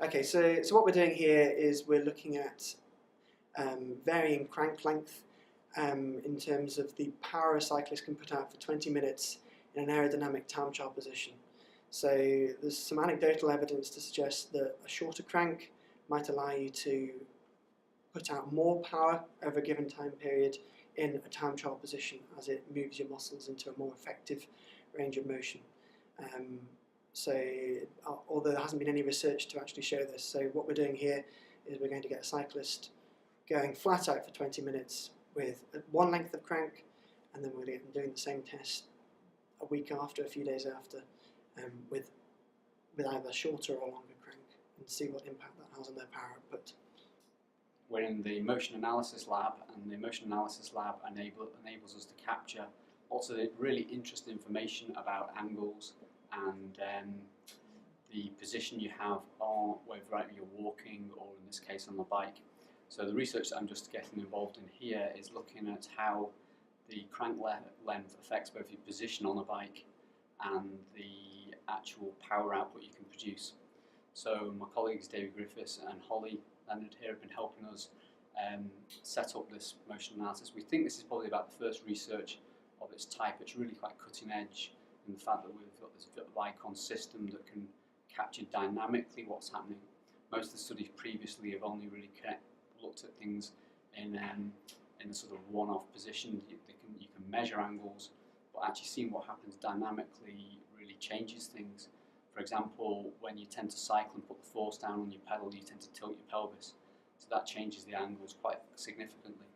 Okay, so what we're doing here is we're looking at varying crank length in terms of the power a cyclist can put out for 20 minutes in an aerodynamic time trial position. So there's some anecdotal evidence to suggest that a shorter crank might allow you to put out more power over a given time period in a time trial position as it moves your muscles into a more effective range of motion. Although there hasn't been any research to actually show this, so what we're doing here is we're going to get a cyclist going flat out for 20 minutes with one length of crank, and then we're going to get them doing the same test a week after, a few days after, with either shorter or longer crank, and see what impact that has on their power output. We're in the motion analysis lab, and the motion analysis lab enables us to capture lots of really interesting information about angles and the position you have on whether you're walking or in this case on the bike. So the research that I'm just getting involved in here is looking at how the crank length affects both your position on a bike and the actual power output you can produce. So my colleagues David Griffiths and Holly Leonard here have been helping us set up this motion analysis. We think this is probably about the first research of its type. It's really quite cutting edge in the fact that we've got this Vicon system that can capture dynamically what's happening. Most of the studies previously have only really looked at things in a sort of one-off position. You can measure angles, but actually seeing what happens dynamically really changes things. For example, when you tend to cycle and put the force down on your pedal, you tend to tilt your pelvis. So that changes the angles quite significantly.